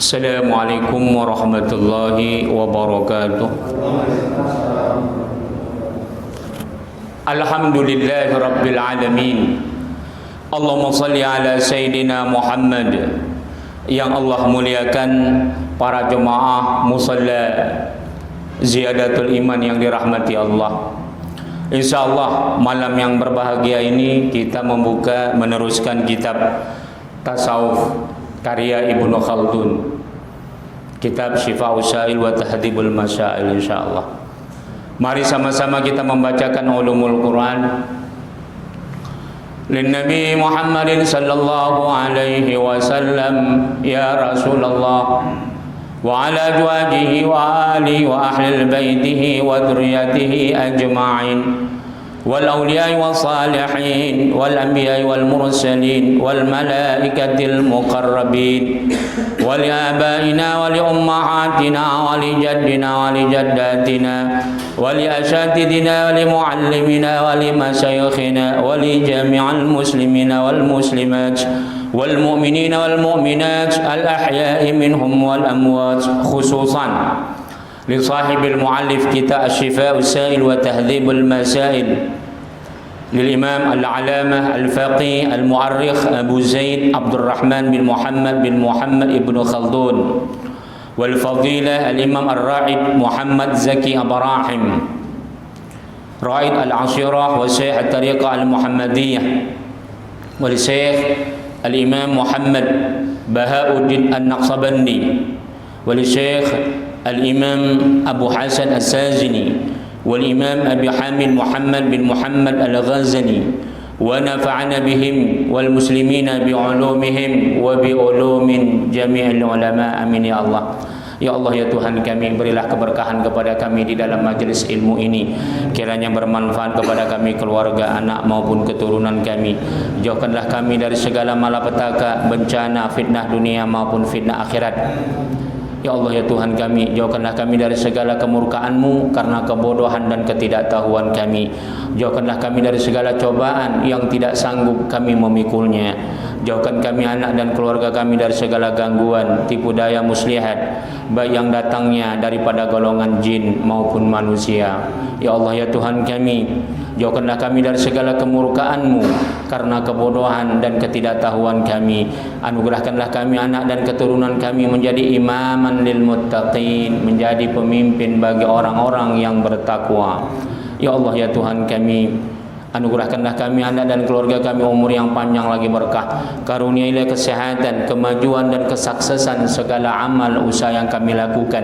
Assalamualaikum warahmatullahi wabarakatuh. Alhamdulillahi rabbil alamin. Allahumma salli ala Sayyidina Muhammad. Yang Allah muliakan para jemaah musalla Ziyadatul Iman yang dirahmati Allah. InsyaAllah malam yang berbahagia ini kita meneruskan kitab Tasawuf karya Ibnu Khaldun, kitab Syifa'us Sa'il wa Tahdhibul Masail, insyaallah. Mari sama-sama kita membacakan ulumul Quran lin Nabi Muhammadin sallallahu alaihi wasallam, ya Rasulullah, wa ala azwajihi wa alihi wa ahli baitihi wa dzurriyyatihi ajma'in, wal awliya'i was salihin wal anbiya'i wal mursalin wal malaikatil muqarrabin, wal abaina wal ummahatina wal jaddina wal jaddatina wal asatidina wal muallimina wal masyayikhina wal jami'al muslimina wal muslimat wal mu'minina wal mu'minat al ahya'i minhum wal amwat, khususan لصاحب المؤلف كتاب الشفاء السائل وتهذيب المسائل للإمام العلامة الفقيه المؤرخ أبو زيد عبد الرحمن بن محمد ابن خلدون، والفضيلة الإمام الرائد محمد زكي إبراهيم رائد العشيرة وشيخ الطريقة المحمدية، والشيخ الإمام محمد بهاء الدين النقشبندي، والشيخ الإمام أبو حسن السازني، والإمام أبي حامد محمد بن محمد الغزني، ونفعنا بهم والمسلمين بعلومهم وبعلوم جميع العلماء. Amin ya Allah. Ya Allah, ya Tuhan kami, berilah keberkahan kepada kami di dalam majelis ilmu ini. Kiranya bermanfaat kepada kami, keluarga, anak maupun keturunan kami. Jauhkanlah kami dari segala malapetaka, bencana, fitnah dunia maupun fitnah akhirat. Ya Allah, ya Tuhan kami, jauhkanlah kami dari segala kemurkaan-Mu karena kebodohan dan ketidaktahuan kami. Jauhkanlah kami dari segala cobaan yang tidak sanggup kami memikulnya. Jauhkan kami, anak dan keluarga kami dari segala gangguan, tipu daya muslihat, baik yang datangnya daripada golongan jin maupun manusia. Ya Allah, ya Tuhan kami, jauhkanlah kami dari segala kemurkaan-Mu karena kebodohan dan ketidaktahuan kami. Anugerahkanlah kami, anak dan keturunan kami, menjadi imaman lil muttaqin, menjadi pemimpin bagi orang-orang yang bertakwa. Ya Allah, ya Tuhan kami, anugerahkanlah kami, anak dan keluarga kami, umur yang panjang lagi berkah. Karuniailah kesehatan, kemajuan dan kesuksesan segala amal usaha yang kami lakukan.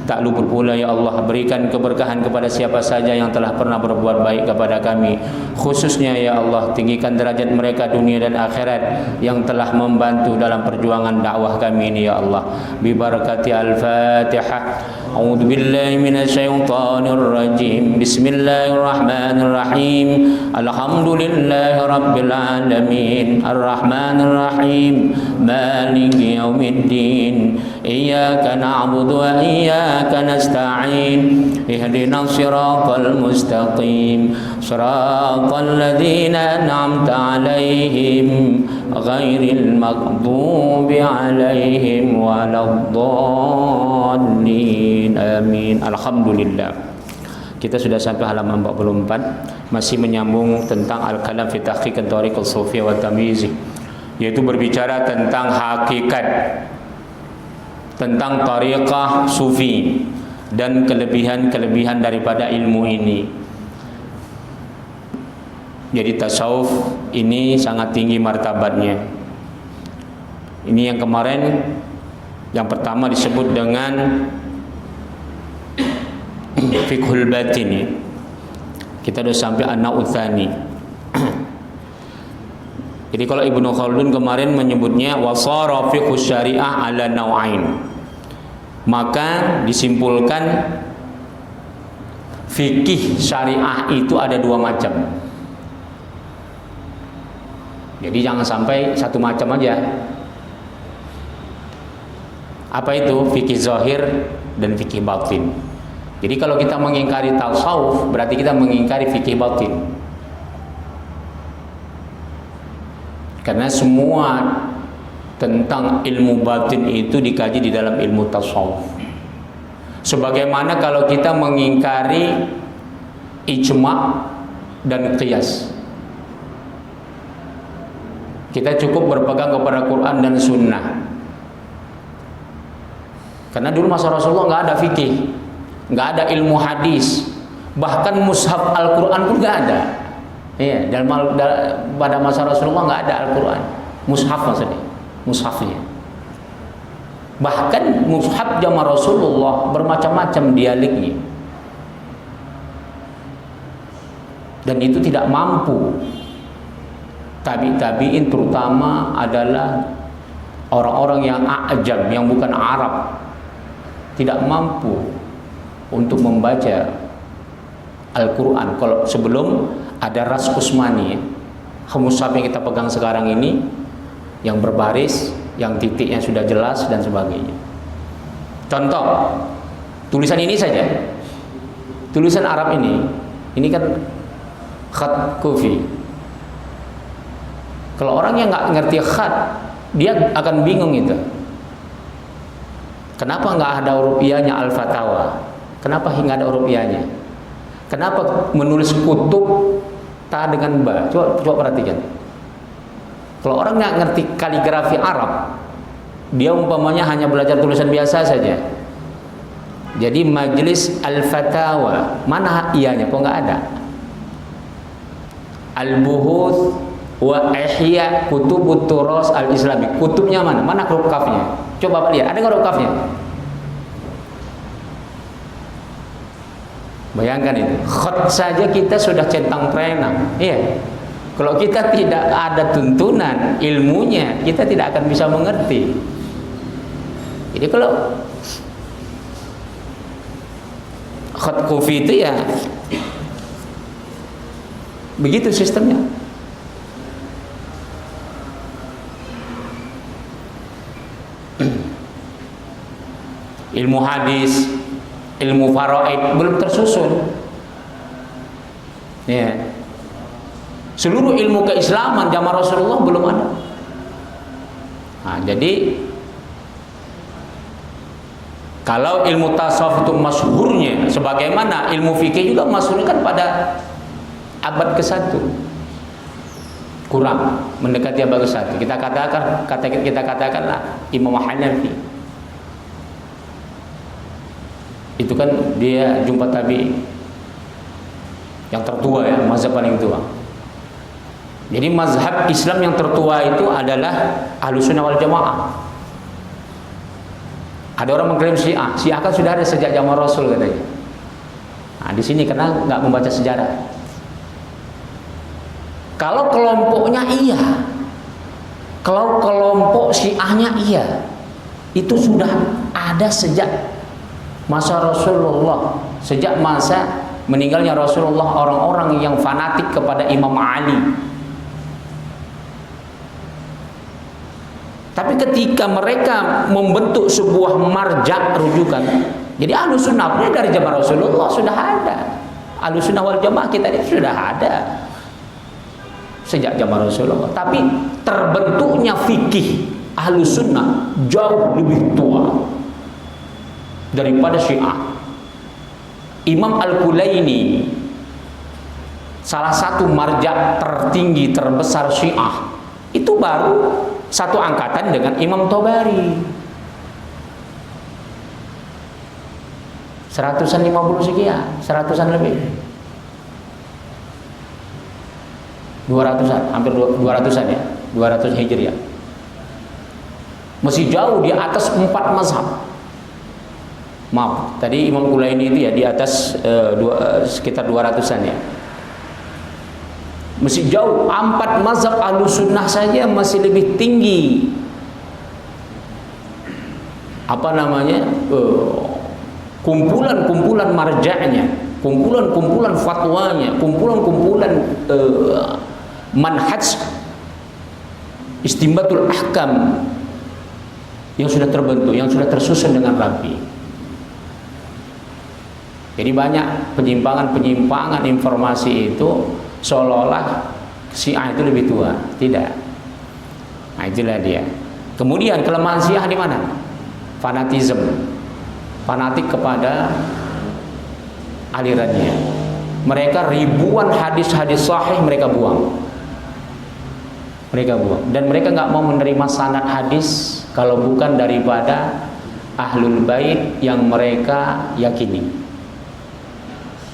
Tak lupa pula ya Allah, berikan keberkahan kepada siapa saja yang telah pernah berbuat baik kepada kami. Khususnya ya Allah, tinggikan derajat mereka dunia dan akhirat yang telah membantu dalam perjuangan dakwah kami ini ya Allah. Bi barakati al-Fatihah. A'udzu billahi minasyaitonir rajim. Bismillahirrahmanirrahim. Alhamdulillahi rabbil alamin, arrahmanir rahim, maliki yaumiddin, iyyaka na'budu wa iyyaka nasta'in, ihdinas siratal mustaqim, siratal ladzina an'amta 'alaihim ghairil maghdubi 'alaihim waladdallin. Amin. Alhamdulillah. Kita sudah sampai halaman 44, masih menyambung tentang al-kalam fi tahqiq thariq as-sufiyah wa tamyiz, yaitu berbicara tentang hakikat, tentang tariqah sufi dan kelebihan-kelebihan daripada ilmu ini. Jadi tasawuf ini sangat tinggi martabatnya. Ini yang kemarin, yang pertama disebut dengan fiqhul batin ya. Kita sudah sampai an-naw' tsani. Jadi kalau Ibnu Khaldun kemarin menyebutnya wasara fiqhus syariah ala naw'ain, maka disimpulkan fikih syariah itu ada dua macam. Jadi jangan sampai satu macam aja. Apa itu? Fikih zahir dan fikih batin. Jadi kalau kita mengingkari tasawuf, berarti kita mengingkari fikih batin. Karena semua tentang ilmu batin itu dikaji di dalam ilmu tasawuf. Sebagaimana kalau kita mengingkari ijma' dan qiyas, kita cukup berpegang kepada Quran dan Sunnah. Karena dulu masa Rasulullah nggak ada fikih, nggak ada ilmu hadis, bahkan mushaf Al-Quran pun nggak ada. Iya, pada masa Rasulullah nggak ada Al-Quran, mushaf maksudnya, mushafnya. Bahkan mushaf zaman Rasulullah bermacam-macam dialeknya, dan itu tidak mampu. Tabi'in terutama adalah orang-orang yang ajam, yang bukan Arab, tidak mampu untuk membaca Al-Quran. Kalau sebelum ada Ras Usmani, mushaf yang kita pegang sekarang ini, yang berbaris, yang titiknya sudah jelas dan sebagainya. Contoh, tulisan ini saja, tulisan Arab ini kan khat kufi. Kalau orang yang nggak ngerti khat, dia akan bingung itu. Kenapa nggak ada huruf iyanya Al-Fatawa? Kenapa nggak ada huruf iyanya? Kenapa menulis kutub ta dengan ba? Coba perhatikan. Kalau orang nggak ngerti kaligrafi Arab, dia umpamanya hanya belajar tulisan biasa saja. Jadi majelis Al-Fatawa, mana iyanya? Kok nggak ada? Al-Buhuth wa ihya kutubut turas al-islami, kutubnya mana? Mana huruf kafnya? Coba Pak lihat, ada nggak huruf kafnya? Bayangkan itu, khat saja kita sudah centang perenang. Iya, kalau kita tidak ada tuntunan ilmunya, kita tidak akan bisa mengerti. Jadi kalau khat kufi itu ya begitu sistemnya. Ilmu hadis, ilmu faraid belum tersusun. Ya. Seluruh ilmu keislaman zaman Rasulullah belum ada. Nah, jadi kalau ilmu tasawuf itu masyhurnya sebagaimana ilmu fikih juga masyhurnya kan pada abad ke-1. Kurang mendekati abad ke-1. Kita katakanlah Imam Hanafi. Itu kan dia jumpa tabi'in yang tertua, ya, mazhab paling tua. Jadi mazhab Islam yang tertua itu adalah Ahlussunnah wal Jamaah. Ada orang mengklaim Syiah kan sudah ada sejak zaman Rasul katanya. Nah, di sini karena nggak membaca sejarah. Kalau kelompoknya iya, kalau kelompok Syiahnya iya, itu sudah ada sejak masa Rasulullah, sejak masa meninggalnya Rasulullah, orang-orang yang fanatik kepada Imam Ali. Tapi ketika mereka membentuk sebuah marja rujukan, jadi Ahlussunnah dari zaman Rasulullah sudah ada. Ahlussunnah wal Jamaah kita ini sudah ada sejak zaman Rasulullah. Tapi terbentuknya fikih Ahlussunnah jauh lebih tua daripada Syiah. Imam Al-Kulaini, salah satu marja tertinggi terbesar Syiah, itu baru satu angkatan dengan Imam Tobari. 150 sekian, 100-an lebih. 200-an, hampir 200-an ya, 200 Hijriah. Masih jauh di atas 4 mazhab. Maaf, tadi Imam Kulaini itu ya di atas sekitar 200-an ya. Masih jauh, 4 mazhab Ahlussunnah saja masih lebih tinggi. Apa namanya? Kumpulan-kumpulan marja'nya, kumpulan-kumpulan fatwanya, kumpulan-kumpulan manhaj istinbatul ahkam yang sudah terbentuk, yang sudah tersusun dengan rapi. Jadi banyak penyimpangan-penyimpangan informasi itu seolah-olah Syiah itu lebih tua. Tidak. Nah, itulah dia. Kemudian kelemahan Syiah di mana? Fanatisme, fanatik kepada alirannya. Mereka ribuan hadis-hadis sahih mereka buang. Dan mereka nggak mau menerima sanad hadis kalau bukan daripada ahlul bait yang mereka yakini,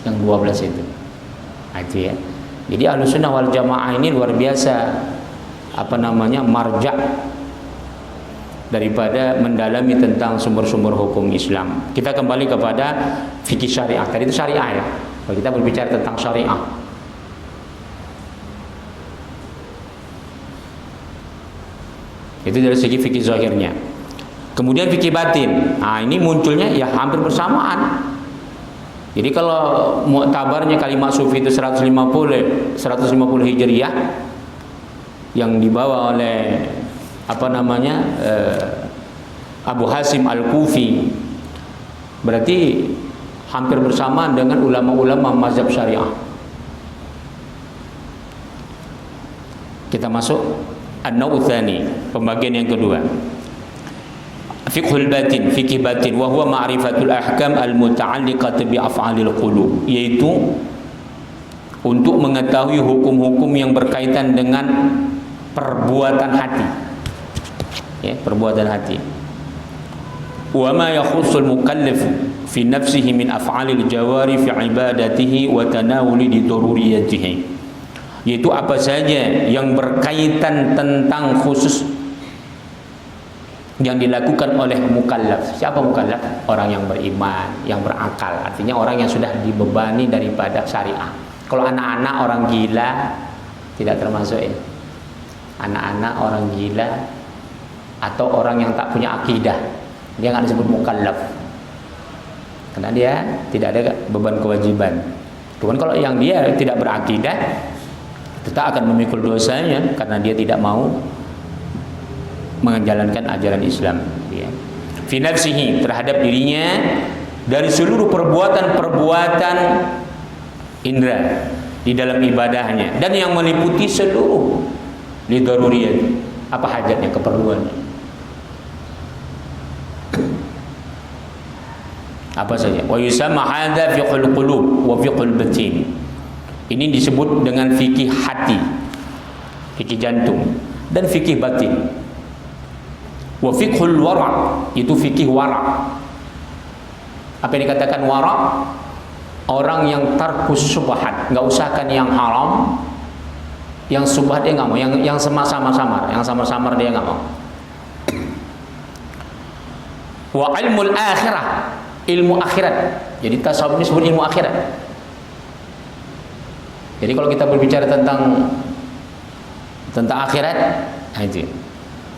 yang 12 itu. Nah, itu ya. Jadi Ahlussunnah wal Jamaah ini luar biasa marja daripada mendalami tentang sumber-sumber hukum Islam. Kita kembali kepada fikih syariah. Tadi itu syariah ya. Kalau kita berbicara tentang syariah, itu dari segi fikih zahirnya. Kemudian fikih batin. Nah, ini munculnya ya hampir bersamaan. Jadi kalau muktabarnya kalimat sufi itu 150 Hijriah yang dibawa oleh Abu Hasim Al-Kufi, berarti hampir bersamaan dengan ulama-ulama mazhab syariah. Kita masuk an-naw' tsani, pembagian yang kedua. Fiqhul batin, fikih batin, wa huwa ma'rifatul ahkam al-muta'alliqah bi af'alil qulub, yaitu untuk mengetahui hukum-hukum yang berkaitan dengan perbuatan hati. Ya, perbuatan hati. Wa ma yakhussul mukallaf fi nafsihi min af'alil jawari fi ibadatihi wa tanawuli li daruriyatihi. Yaitu apa saja yang berkaitan tentang khusus yang dilakukan oleh mukallaf. Siapa mukallaf? Orang yang beriman, yang berakal. Artinya orang yang sudah dibebani daripada syariah. Kalau anak-anak orang gila tidak termasuk ya. Anak-anak orang gila atau orang yang tak punya akidah, dia nggak disebut mukallaf karena dia tidak ada beban kewajiban. Cuman kalau yang dia tidak berakidah, tetap akan memikul dosanya karena dia tidak mau menjalankan ajaran Islam. Fi nafsihi, terhadap dirinya, dari seluruh perbuatan-perbuatan indra di dalam ibadahnya, dan yang meliputi seluruh lidaruriyat, apa hajatnya, keperluannya, apa saja. Wa yusamma hadza fiqhul qulub wa fiqhul batin. Ini disebut dengan fikih hati, fikih jantung, dan fikih batin. Wa fiqhul wara', itu fikih wara'. Apa yang dikatakan wara'? Orang yang tarkus subhat, enggak usahkan yang haram, yang subhat dia enggak mau, yang samar-samar, yang samar-samar dia enggak mau. Wa ilmul akhirah, ilmu akhirat. Jadi tasawuf ini disebut ilmu akhirat. Jadi kalau kita berbicara tentang akhirat, itu.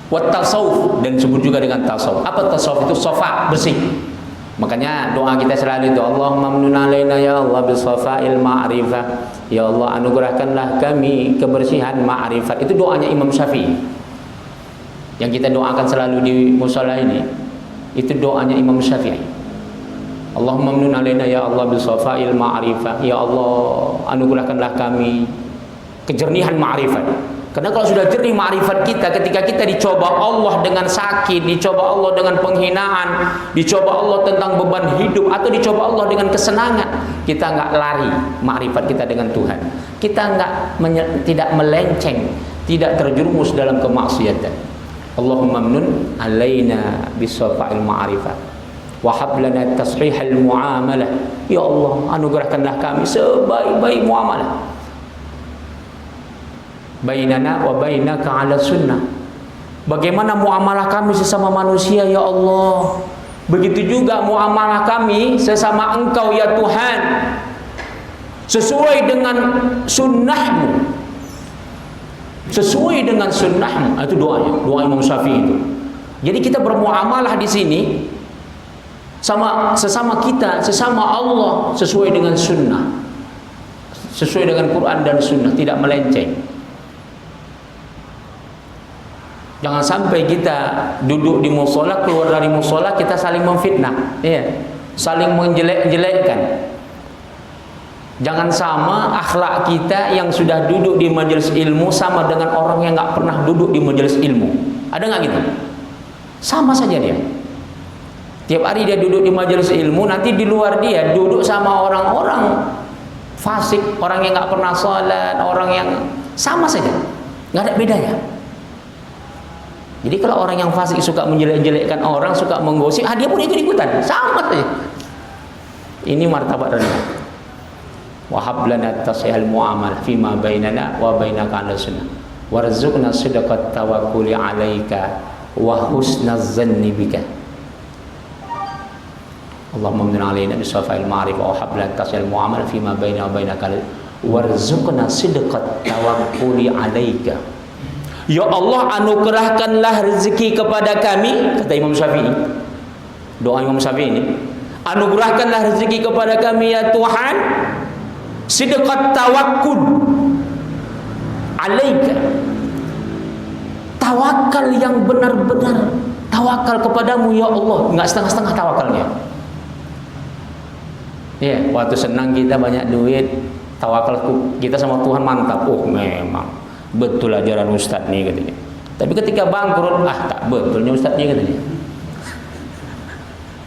Wa tasawuf, dan disebut juga dengan tasawuf. Apa tasawuf itu? Safa, bersih. Makanya doa kita selalu itu, Allahumma mnun alaina ya Allah bis safa'il ma'rifah. Ya Allah, anugerahkanlah kami kebersihan ma'rifat. Itu doanya Imam Syafi'i. Yang kita doakan selalu di mushola ini, itu doanya Imam Syafi'i. Allahumma mnun alaina ya Allah bis safa'il ma'rifah. Ya Allah, anugerahkanlah kami kejernihan ma'rifat. Karena kalau sudah jernih ma'rifat kita, ketika kita dicoba Allah dengan sakit, dicoba Allah dengan penghinaan, dicoba Allah tentang beban hidup, atau dicoba Allah dengan kesenangan, kita nggak lari ma'rifat kita dengan Tuhan. Kita tidak melenceng, tidak terjerumus dalam kemaksiatan. Allahumma mnun alaina bisafa'il ma'rifat wa hab lana tashihal muamalah. Ya Allah, anugerahkanlah kami sebaik-baik muamalah bainana wa bainaka ala sunnah. Bagaimana muamalah kami sesama manusia ya Allah, begitu juga muamalah kami sesama Engkau ya Tuhan, sesuai dengan sunnahmu, sesuai dengan sunnahmu. Itu doanya, doa Imam Syafi'i itu. Jadi kita bermuamalah di sini sesama kita, sesama Allah, sesuai dengan sunnah, sesuai dengan Quran dan sunnah, tidak melenceng. Jangan sampai kita duduk di musola, keluar dari musola kita saling memfitnah, saling menjelek-jelekkan. Jangan sama akhlak kita yang sudah duduk di majelis ilmu sama dengan orang yang nggak pernah duduk di majelis ilmu. Ada nggak gitu? Sama saja dia. Tiap hari dia duduk di majelis ilmu, nanti di luar dia duduk sama orang-orang fasik, orang yang nggak pernah sholat, orang yang sama saja, nggak ada bedanya. Jadi kalau orang yang fasik suka menjelek-jelekkan orang, suka menggosip, dia pun ikut-ikutan, sama saja. Ini martabat rendah. Wa hab lana tasihal muamalah fima bainana wa bainaka ala sunnah warzuqna sidqat tawakkuli 'alaika wa husnaz zanni bika. Allahumma min 'alaina bisafa'il ma'rifah wa hab lana tasihal muamalah fima bainana wa bainaka warzuqna sidqat tawakkuli 'alaika. Ya Allah, anugerahkanlah rezeki kepada kami, kata Imam Syafi'i. Doa Imam Syafi'i ini, anugerahkanlah rezeki kepada kami ya Tuhan, sidqat tawakkul 'alaika. Tawakal yang benar-benar tawakal kepadamu ya Allah, enggak setengah-setengah tawakalnya. Ya, waktu senang kita banyak duit, tawakal kita sama Tuhan mantap. Oh, memang betul ajaran Ustadz nih katanya. Tapi ketika bangkrut, tak betulnya Ustadz nih katanya.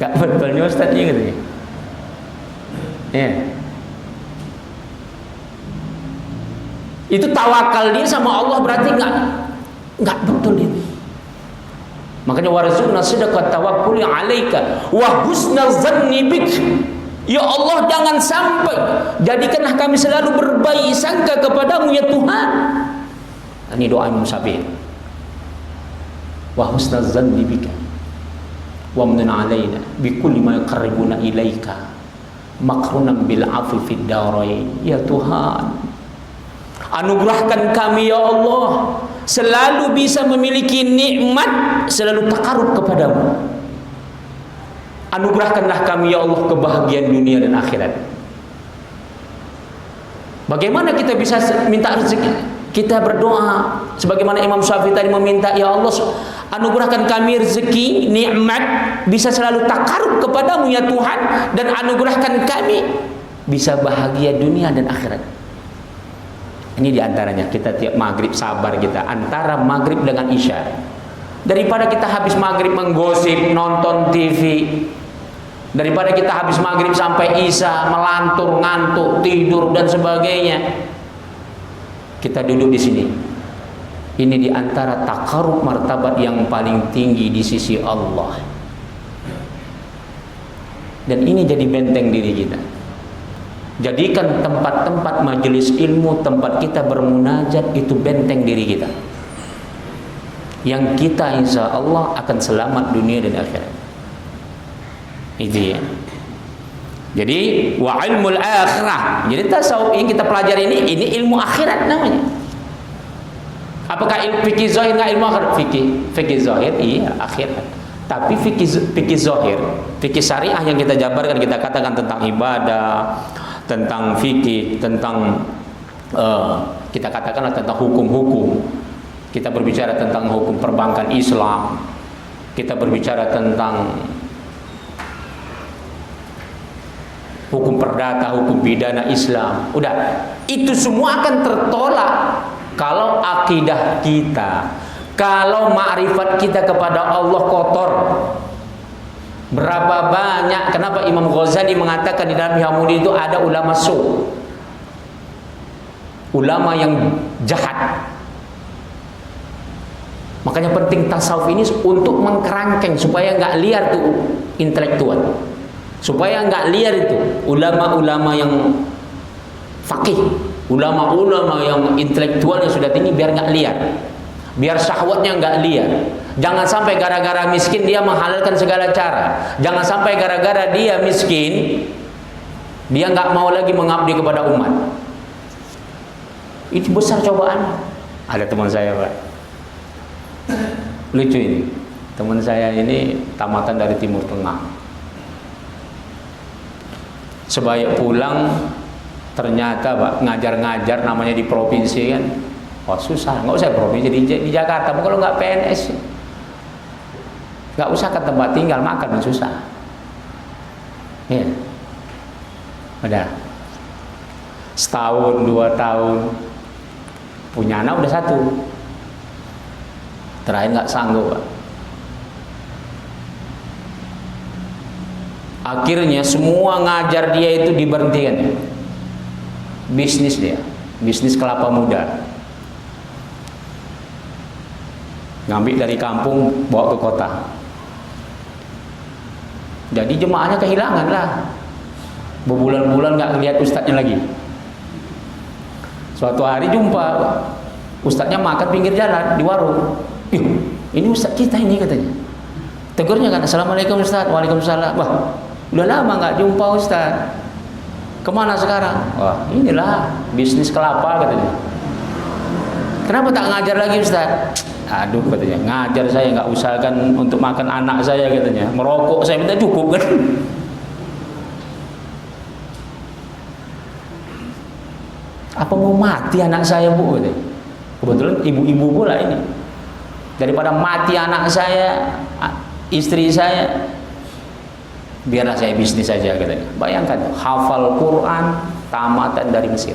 Gak betulnya Ustadz nih katanya. Ya. Itu tawakal dia sama Allah berarti enggak betul ini. Makanya warzuqna sidqat tawakkuli 'alaika wa husnal zanni bik. Ya Allah, jangan sampai jadikanlah kami selalu berbaik sangka kepadamu ya Tuhan. Ini doa Imam Syafi'i. Wa husnal zanni bika wa min 'alaina bi kulli ma yaqarribuna ilaika makrunan bil 'afwi fid darain. Ya Tuhan, anugerahkan kami ya Allah selalu bisa memiliki nikmat, selalu takarub kepadamu. Anugerahkanlah kami ya Allah kebahagiaan dunia dan akhirat. Bagaimana kita bisa minta rezeki? Kita berdoa sebagaimana Imam Syafi'i tadi meminta, ya Allah anugerahkan kami rezeki, nikmat, bisa selalu takarub kepadamu ya Tuhan, dan anugerahkan kami bisa bahagia dunia dan akhirat. Ini diantaranya kita tiap maghrib sabar kita antara maghrib dengan isya, daripada kita habis maghrib menggosip, nonton TV, daripada kita habis maghrib sampai isya melantur, ngantuk, tidur dan sebagainya. Kita duduk di sini. Ini diantara takarub martabat yang paling tinggi di sisi Allah. Dan ini jadi benteng diri kita. Jadikan tempat-tempat majelis ilmu, tempat kita bermunajat itu benteng diri kita, yang kita insya Allah akan selamat dunia dan akhirat. Itu ya. Jadi wa ilmul akhirah. Jadi tasawuf yang kita pelajari ini ilmu akhirat namanya. Apakah ilmu fikih zahir enggak ilmu akhirat? Fikih zahir iya akhirat. Tapi fikih zahir, fikih syariah yang kita jabarkan, kita katakan tentang ibadah, tentang fikih, tentang kita katakanlah tentang hukum-hukum. Kita berbicara tentang hukum perbankan Islam. Kita berbicara tentang hukum perdata, hukum pidana Islam. Udah, itu semua akan tertolak kalau akidah kita, kalau ma'rifat kita kepada Allah kotor. Berapa banyak, kenapa Imam Ghazali mengatakan di dalam Hamudi itu ada ulama su', ulama yang jahat. Makanya penting tasawuf ini untuk mengkerangkeng supaya nggak liar tuh intelektual, supaya nggak liar itu ulama-ulama yang faqih, ulama-ulama yang intelektualnya sudah tinggi, biar nggak liar, biar syahwatnya nggak liar. Jangan sampai gara-gara miskin dia menghalalkan segala cara. Jangan sampai gara-gara dia miskin dia nggak mau lagi mengabdi kepada umat. Itu besar cobaan. Ada teman saya Pak, lucu ini, teman saya ini tamatan dari Timur Tengah. Sebaya pulang ternyata Pak ngajar-ngajar namanya di provinsi kan, wah susah. Nggak usah provinsi di Jakarta, kalau nggak PNS nggak usah ke tempat tinggal, makan pun susah. Ya, udah setahun 2 tahun punya anak udah 1, terakhir nggak sanggup Pak. Akhirnya semua ngajar dia itu diberhentikan. Bisnis dia, bisnis kelapa muda. Ngambil dari kampung bawa ke kota. Jadi jemaahnya kehilangan lah. Berbulan-bulan nggak ngelihat ustadznya lagi. Suatu hari jumpa ustadznya makan pinggir jalan di warung. Ini ustadz kita ini katanya. Tegurnya kan, assalamualaikum ustadz. Waalaikumsalam. Wah, udah lama nggak jumpa ustadz. Kemana sekarang? Wah, inilah bisnis kelapa katanya. Kenapa tak ngajar lagi ustadz? Aduh katanya, ngajar saya nggak usahakan untuk makan anak saya katanya. Merokok saya minta cukup kan. Apa mau mati anak saya bu? Kebetulan ibu-ibu pula ini. Daripada mati anak saya, istri saya, biarlah saya bisnis saja katanya. Bayangkan, hafal Quran, tamatan dari Mesir.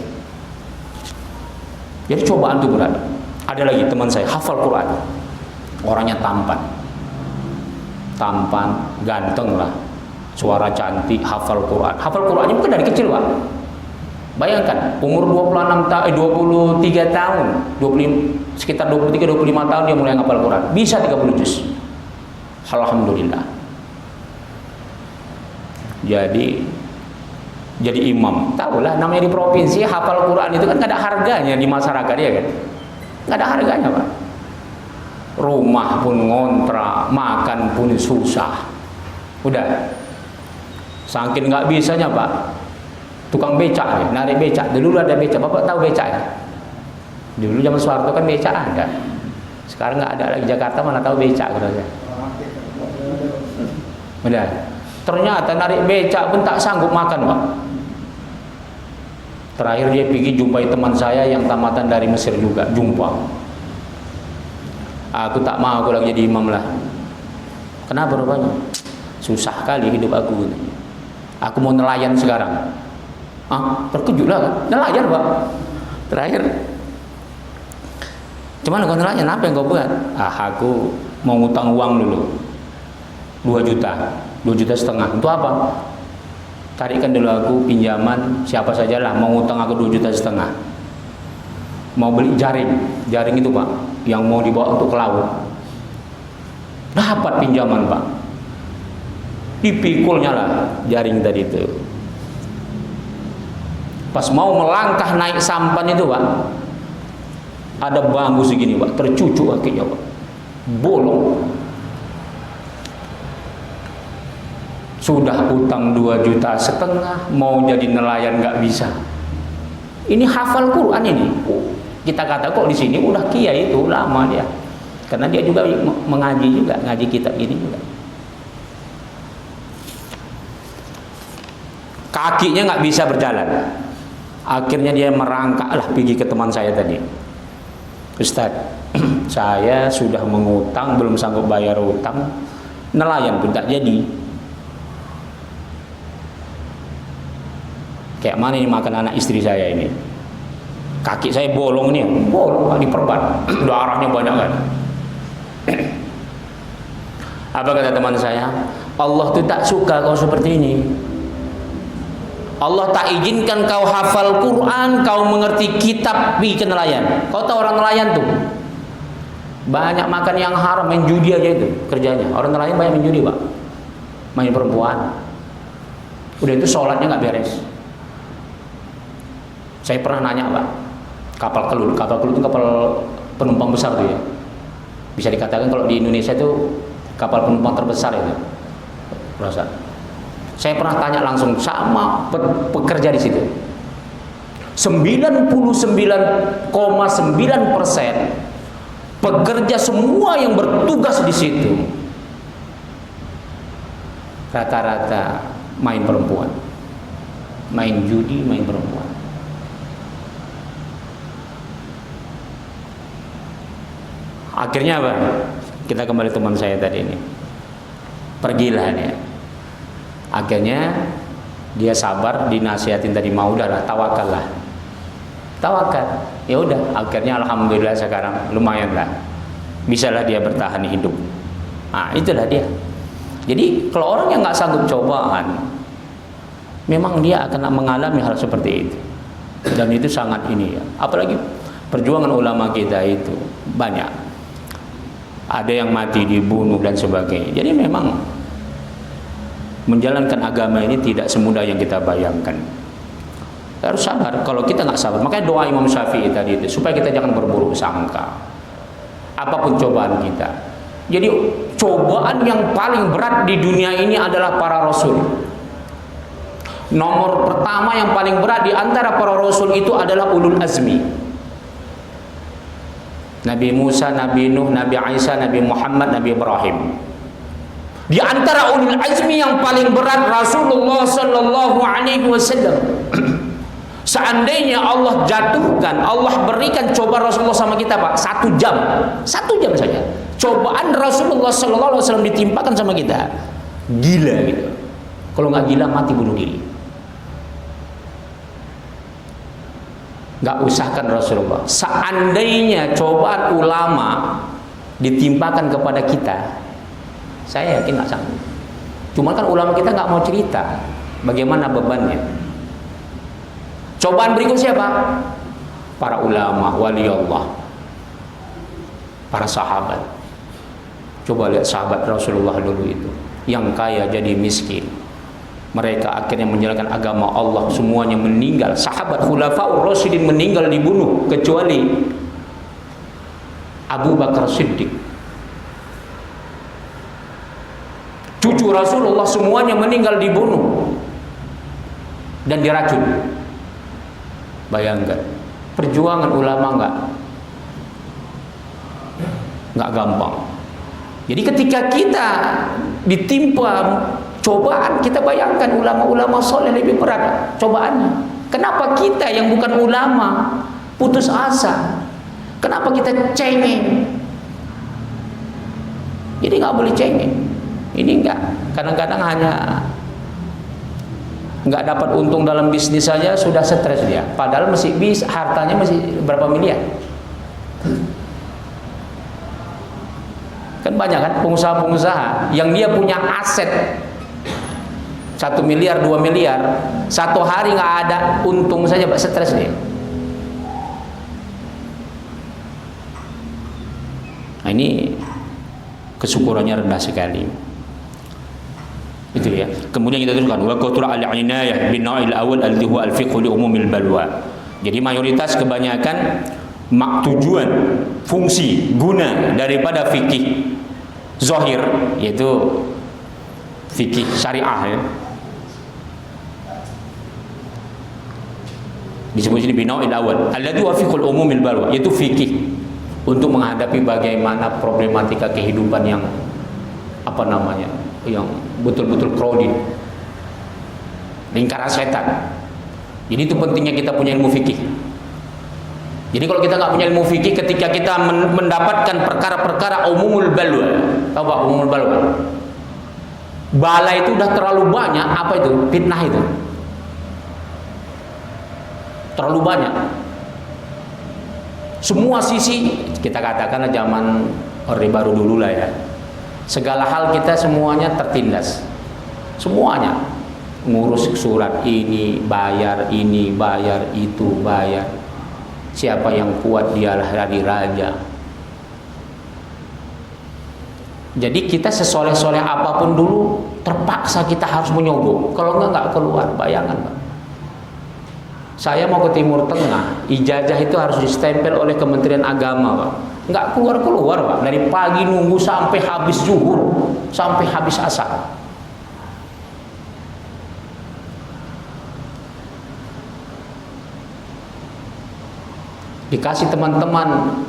Jadi cobaan itu berat. Ada lagi teman saya hafal Quran, orangnya tampan, ganteng lah, suara cantik, hafal Quran. Hafal Qurannya bukan dari kecil pak. Bayangkan umur 23 tahun, sekitar 23-25 tahun dia mulai hafal Quran, bisa 30 juz. Alhamdulillah. Jadi imam. Tahulah namanya di provinsi hafal Quran itu kan gak ada harganya di masyarakat ya kan. Gak ada harganya pak. Rumah pun ngontrak, makan pun susah. Udah. Saking nggak bisanya pak. Tukang becak ya, narik becak. Dulu ada becak. Bapak tahu becak ya? Dulu zaman Soeharto kan becak ada. Sekarang nggak ada lagi. Jakarta mana tahu becak katanya. Udah. Ternyata narik becak pun tak sanggup makan pak. Terakhir dia pergi jumpai teman saya yang tamatan dari Mesir juga, jumpa. Aku tak mau aku lagi jadi imam lah. Kenapa rupanya? Susah kali hidup aku. Aku mau nelayan sekarang. Terkejut lah kan? Nelayan pak. Terakhir, cuman kau nelayan apa yang kau buat? Aku mau ngutang uang dulu 2 juta, 2,5 juta. Untuk apa? Tarikan dulu aku pinjaman siapa sajalah, mau ngutang aku 2,5 juta. Mau beli jaring itu pak, yang mau dibawa untuk ke laut. Dapat pinjaman pak. Dipikulnya lah jaring tadi itu. Pas mau melangkah naik sampan itu pak, ada bambu segini pak, tercucuk kakinya pak, bolong. Sudah utang 2,5 juta, mau jadi nelayan nggak bisa. Ini hafal Quran ini. Kita kata kok di sini udah kiai itu lama dia, karena dia juga mengaji juga, ngaji kitab ini juga. Kakinya nggak bisa berjalan. Akhirnya dia merangkak lah pergi ke teman saya tadi. Ustadz, saya sudah mengutang, belum sanggup bayar utang, nelayan pun tak jadi. Kayak mana ini makan anak istri saya ini? Kaki saya bolong nih, bolong diperban, darahnya banyak kan. Apa kata teman saya? Allah tuh tak suka kau seperti ini. Allah tak izinkan kau hafal Quran, kau mengerti kitab, pergi ke nelayan. Kau tahu orang nelayan tuh banyak makan yang haram, main judi aja itu kerjanya. Orang nelayan banyak main judi pak, main perempuan. Udah itu sholatnya nggak beres. Saya pernah nanya pak, kapal kelut itu kapal penumpang besar tuh ya. Bisa dikatakan kalau di Indonesia itu kapal penumpang terbesar itu. Rasa. Saya pernah tanya langsung sama pekerja di situ. 99,9% pekerja semua yang bertugas di situ rata-rata main perempuan, main judi, main perempuan. Akhirnya apa? Kita kembali teman saya tadi ini. Pergilah dia. Akhirnya dia sabar, dinasihatin tadi, mau udahlah, tawakal lah. Tawakal. Ya udah, akhirnya alhamdulillah sekarang lumayan lah. Bisalah dia bertahan hidup. Itulah dia. Jadi kalau orang yang nggak sanggup cobaan, memang dia akan mengalami hal seperti itu. Dan itu sangat ini ya. Apalagi perjuangan ulama kita itu banyak. Ada yang mati dibunuh dan sebagainya. Jadi memang menjalankan agama ini tidak semudah yang kita bayangkan. Kita harus sabar. Kalau kita nggak sabar, makanya doa Imam Syafi'i tadi itu supaya kita jangan berburuk sangka. Apapun cobaan kita. Jadi cobaan yang paling berat di dunia ini adalah para rasul. Nomor pertama yang paling berat di antara para rasul itu adalah ulul azmi. Nabi Musa, Nabi Nuh, Nabi Isa, Nabi Muhammad, Nabi Ibrahim. Di antara ulul azmi yang paling berat Rasulullah sallallahu alaihi wasallam. Seandainya Allah jatuhkan, Allah berikan coba Rasulullah sama kita, Pak, 1 jam saja. Cobaan Rasulullah sallallahu alaihi wasallam ditimpakan sama kita. Gila gitu. Kalau nggak gila mati bunuh diri. Nggak usahkan Rasulullah. Seandainya cobaan ulama ditimpakan kepada kita, saya yakin nggak sanggup. Cuma kan ulama kita nggak mau cerita bagaimana bebannya. Cobaan berikut siapa? Para ulama, wali Allah, para sahabat. Coba lihat sahabat Rasulullah dulu itu, yang kaya jadi miskin. Mereka akhirnya menjalankan agama Allah, semuanya meninggal. Sahabat Khulafaur Rasyidin meninggal dibunuh, kecuali Abu Bakar Siddiq. Cucu Rasulullah semuanya meninggal dibunuh dan diracun. Bayangkan, perjuangan ulama nggak gampang. Jadi ketika kita ditimpa cobaan, kita bayangkan ulama-ulama soleh lebih berat cobaannya. Kenapa kita yang bukan ulama putus asa? Kenapa kita cengeng? Jadi nggak boleh cengeng. Ini enggak. Kadang-kadang hanya nggak dapat untung dalam bisnis saja sudah stres dia. Padahal masih bisa, hartanya masih berapa miliar. Kan banyak kan pengusaha-pengusaha yang dia punya aset 1 miliar, 2 miliar, 1 hari nggak ada untung saja, Pak, stres dia. Nah, ini kesyukurannya rendah sekali. Itu ya. Kemudian kita teruskan wa qatura al-inayah bin naw'il awal alladhi huwa al-fiqh li umumil balwa. Jadi mayoritas kebanyakan tujuan, fungsi, guna daripada fikih zahir, yaitu fikih syariah ya. Disebut sini bin naw'il awal alladhi huwa fiqhul umumil balwa, yaitu fikih untuk menghadapi bagaimana problematika kehidupan yang yang betul-betul crowded, lingkaran setan. Jadi itu pentingnya kita punya ilmu fikih. Jadi kalau kita nggak punya ilmu fikih, ketika kita mendapatkan perkara-perkara umumul balwa, tahu Pak umumul balwa? Bala itu udah terlalu banyak, apa itu? Fitnah itu. Terlalu banyak. Semua sisi, kita katakanlah zaman Orde Baru dulu lah ya. Segala hal kita semuanya tertindas. Semuanya ngurus surat ini bayar, itu bayar. Siapa yang kuat dialah dari raja. Jadi kita sesoleh-soleh apapun dulu terpaksa kita harus menyogok. Kalau enggak keluar. Bayangkan Pak, saya mau ke Timur Tengah, ijazah itu harus distempel oleh Kementerian Agama Pak. Nggak keluar Pak, dari pagi nunggu sampai habis zuhur, sampai habis asar. Dikasih teman-teman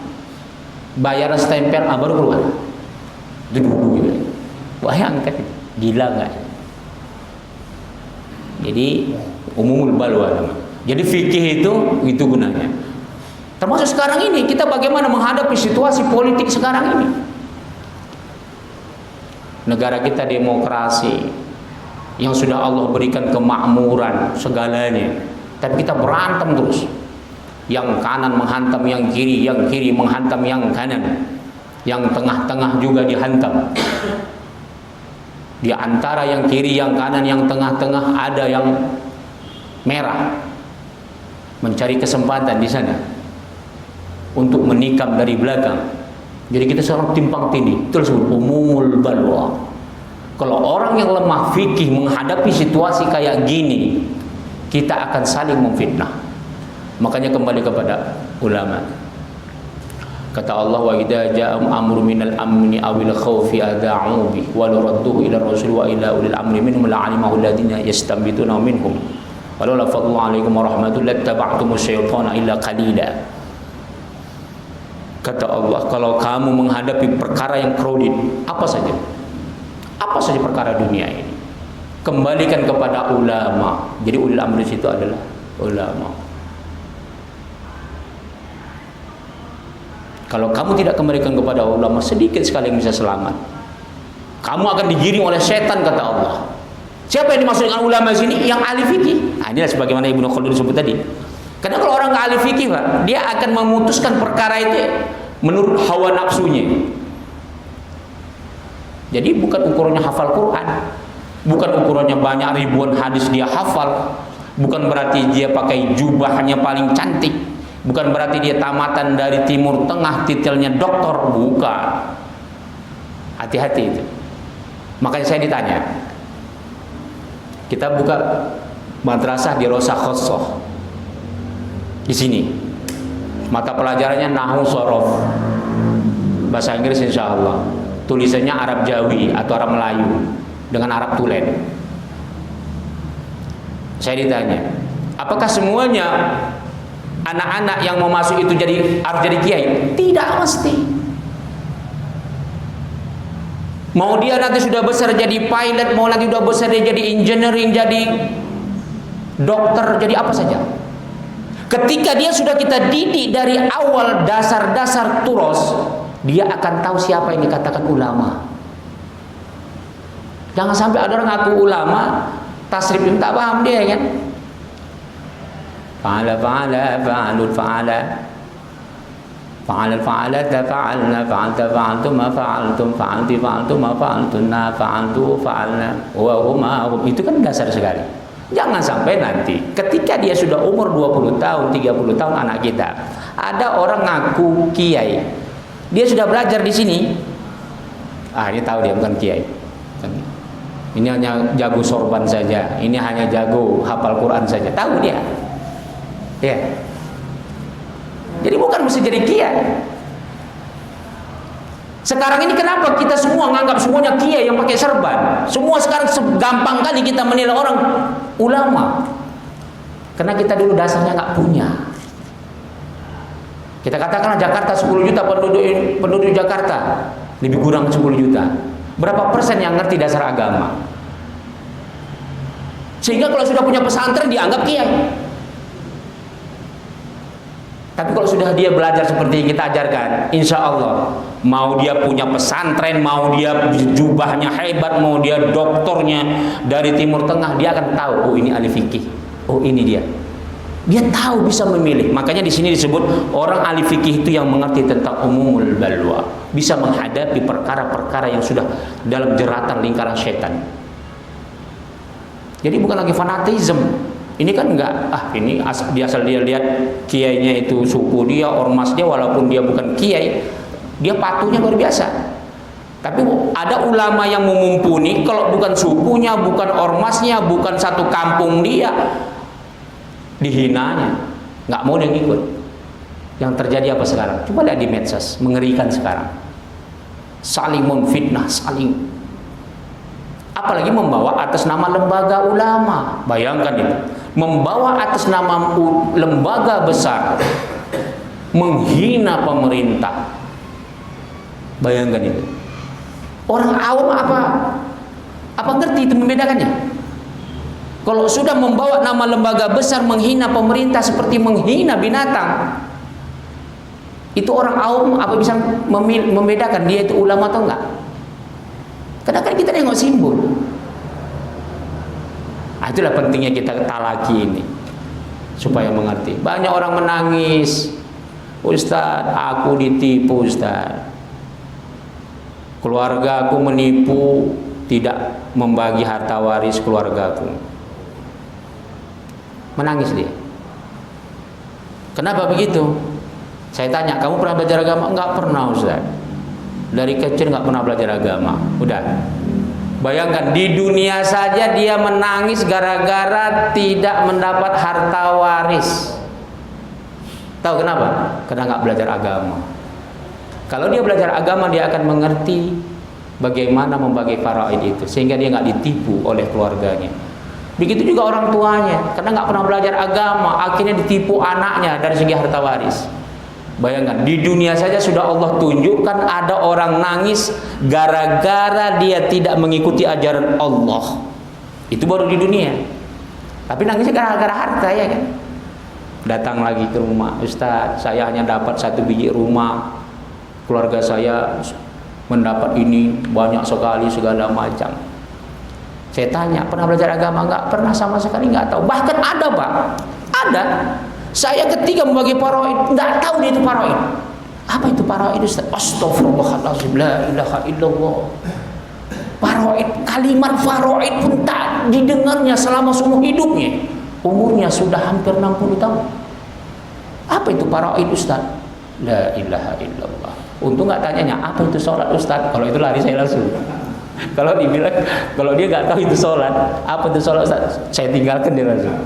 bayaran stempel, baru keluar. Duduk gitu. Bayangkan, gila nggak? Jadi umumul balwa. Jadi fikih itu gunanya. Termasuk sekarang ini, kita bagaimana menghadapi situasi politik sekarang ini. Negara kita demokrasi, yang sudah Allah berikan kemakmuran segalanya, tapi kita berantem terus. Yang kanan menghantam yang kiri menghantam yang kanan, yang tengah-tengah juga dihantam. Di antara yang kiri, yang kanan, yang tengah-tengah ada yang merah. Mencari kesempatan di sana untuk menikam dari belakang. Jadi kita seorang timpang tindih. Terus umumul balwa. Kalau orang yang lemah fikih menghadapi situasi kayak gini, kita akan saling memfitnah. Makanya kembali kepada ulama. Kata Allah, wa idza ja'am amru minal amni awil khawfi adha'u bi wa radduhu ila rasul wa ila ulil amri minhum la'alimahu alladziina yastanbituna minhum. Walau la fadlullahi 'alaikum wa rahmatullahi lattaba'tumus syaitana illa qalila. Kata Allah, kalau kamu menghadapi perkara yang crowded, apa saja perkara dunia ini, kembalikan kepada ulama. Jadi ulil amri itu adalah ulama. Kalau kamu tidak kembalikan kepada ulama, sedikit sekali yang bisa selamat. Kamu akan digiring oleh setan, kata Allah. Siapa yang dimaksud dengan ulama sini? Yang ahli fikih. Nah, inilah sebagaimana Ibnu Khaldun disebut tadi. Karena kalau orang nggak ahli fikih, Pak, dia akan memutuskan perkara itu menurut hawa nafsunya. Jadi bukan ukurannya hafal Quran, bukan ukurannya banyak ribuan hadis dia hafal, bukan berarti dia pakai jubahnya paling cantik, bukan berarti dia tamatan dari Timur Tengah, titelnya doktor, bukan. Hati-hati itu. Makanya saya ditanya, kita buka madrasah di Rosa Khossoh di sini, mata pelajarannya Nahwu Shorof, bahasa Inggris insya Allah, tulisannya Arab Jawi atau Arab Melayu dengan Arab Tulen. Saya ditanya, apakah semuanya anak-anak yang mau masuk itu harus jadi kiai? Tidak mesti. Mau dia nanti sudah besar jadi pilot, mau nanti sudah besar dia jadi engineering, jadi dokter, jadi apa saja. Ketika dia sudah kita didik dari awal dasar-dasar turos, dia akan tahu siapa yang dikatakan ulama. Jangan sampai ada orang ngaku ulama, tasrif itu tak paham dia, kan? Fa'ala fa'alul fa'ala fa'alal fa'alata fa'alna fa'alta fa'altum ma fa'altum fa'alti fa'altum ma fa'altunna fa'altu fa'alna wa huma. Itu kan dasar sekali. Jangan sampai nanti ketika dia sudah umur 20 tahun, 30 tahun anak kita, ada orang ngaku kiai. Dia sudah belajar di sini. Ini tahu dia bukan kiai. Ini hanya jago sorban saja. Ini hanya jago hafal Quran saja. Tahu dia. Ya. Jadi bukan mesti jadi kiai. Sekarang ini kenapa kita semua menganggap semuanya kiai yang pakai serban? Semua sekarang gampang kali kita menilai orang ulama. Karena kita dulu dasarnya nggak punya. Kita katakanlah Jakarta 10 juta penduduk Jakarta, lebih kurang 10 juta. Berapa persen yang ngerti dasar agama? Sehingga kalau sudah punya pesantren dianggap kiai. Tapi kalau sudah dia belajar seperti yang kita ajarkan, insya Allah, mau dia punya pesantren, mau dia jubahnya hebat, mau dia doktornya dari Timur Tengah, dia akan tahu, oh ini ahli fikih, oh ini dia. Dia tahu, bisa memilih. Makanya di sini disebut orang ahli fikih itu yang mengerti tentang umumul balwa, bisa menghadapi perkara-perkara yang sudah dalam jeratan lingkaran setan. Jadi bukan lagi fanatisme. Ini kan enggak, ini asal dia lihat kiainya itu suku dia, ormas dia, walaupun dia bukan kiai, dia patuhnya luar biasa. Tapi ada ulama yang memumpuni, kalau bukan sukunya, bukan ormasnya, bukan satu kampung dia, dihinanya, nggak mau dia ngikut. Yang terjadi apa sekarang? Coba lihat di medsos, mengerikan sekarang. Saling memfitnah, saling, apalagi membawa atas nama lembaga ulama. Bayangkan itu, membawa atas nama lembaga besar, menghina pemerintah. Bayangkan itu. Orang awam apa ngerti itu membedakannya? Kalau sudah membawa nama lembaga besar menghina pemerintah seperti menghina binatang, itu orang awam apa bisa membedakan dia itu ulama atau enggak? Karena kan kita nengok simbol. Itulah pentingnya kita talaki ini supaya mengerti. Banyak orang menangis, Ustaz, aku ditipu Ustaz, keluarga aku menipu, tidak membagi harta waris keluargaku. Menangis dia. Kenapa begitu? Saya tanya, kamu pernah belajar agama? Enggak pernah, Ustaz. Dari kecil enggak pernah belajar agama. Udah. Bayangkan, di dunia saja dia menangis gara-gara tidak mendapat harta waris. Tahu kenapa? Karena enggak belajar agama. Kalau dia belajar agama, dia akan mengerti bagaimana membagi faraid itu, sehingga dia enggak ditipu oleh keluarganya. Begitu juga orang tuanya, karena nggak pernah belajar agama, akhirnya ditipu anaknya dari segi harta waris. Bayangkan, di dunia saja sudah Allah tunjukkan ada orang nangis gara-gara dia tidak mengikuti ajaran Allah. Itu baru di dunia. Tapi nangisnya gara-gara harta, ya kan? Datang lagi ke rumah, Ustaz, saya hanya dapat 1 biji rumah, keluarga saya mendapat ini banyak sekali segala macam. Saya tanya, pernah belajar agama? Enggak pernah sama sekali, enggak tahu. Bahkan ada, Pak, ada. Saya ketika membagi faraid, enggak tahu dia itu faraid. Apa itu faraid, Ustaz? Astagfirullahaladzim, la ilaha illallah. Faraid, kalimat faraid pun tak didengarnya selama seumur hidupnya. Umurnya sudah hampir 60 tahun. Apa itu faraid, Ustaz? La ilaha illallah. Untung enggak tanyanya, apa itu sholat, Ustaz? Kalau itu lari saya langsung. Kalau dibilang, kalau dia nggak tahu itu sholat, apa itu sholat, saya tinggalkan dia langsung.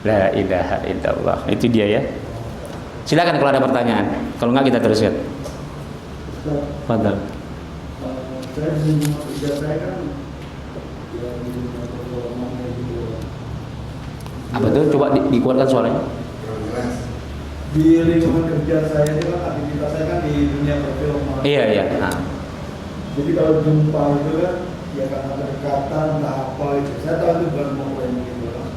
La ilaha illallah. Itu dia, ya. Silakan kalau ada pertanyaan. Kalau nggak kita teruskan. Fadal. Apa tuh? Coba dikuatkan suaranya. Di lingkungan kerja saya itu kan aktivitas saya kan di dunia perfilman. Iya. Nah. Jadi kalau jumpa itu kan ya karena kedekatan entah apa itu. Saya tahu itu bukan mau gitu kan.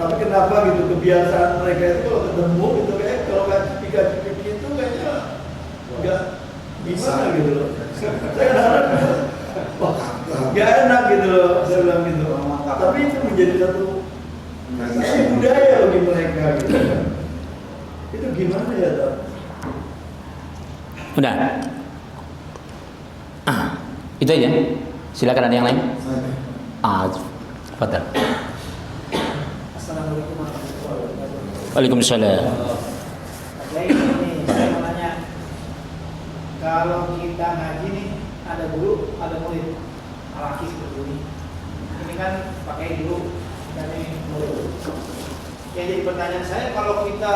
Tapi kenapa gitu kebiasaan mereka itu kalau ketemu gitu kayak kalau nggak cipika-cipik itu kayaknya nggak gimana gitu loh. Saya harap nggak enak gitu loh. Saya bilang gitu. Tapi itu menjadi satu budaya bagi mereka gitu kan. Itu gimana ya, Dok? Udah. Itu aja. Silakan, ada yang lain. Fadal. Assalamualaikum warahmatullahi wabarakatuh. Waalaikumsalam. Jadi ini saya mau nanya, kalau kita ngaji nih ada guru, ada murid, laki seperti ini. Ini kan pakai guru dan ini murid. Yang jadi pertanyaan saya, kalau kita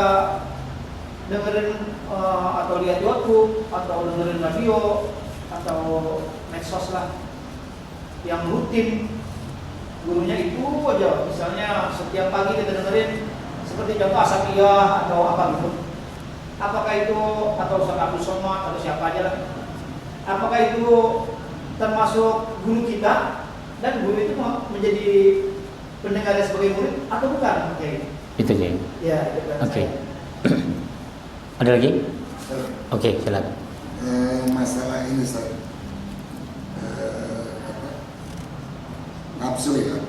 dengerin atau lihat YouTube atau dengerin radio atau medsos lah yang rutin gurunya itu aja, misalnya setiap pagi kita dengerin seperti contoh Asapiyah atau apa gitu, apakah itu atau Ustaz Abdul Somad atau siapa aja lah, apakah itu termasuk guru kita dan guru itu menjadi pendengarnya sebagai murid atau bukan? Itu aja. Ya, oke. Ada lagi? Oke, silakan. Masalah ini, Ustaz, nafsu ya,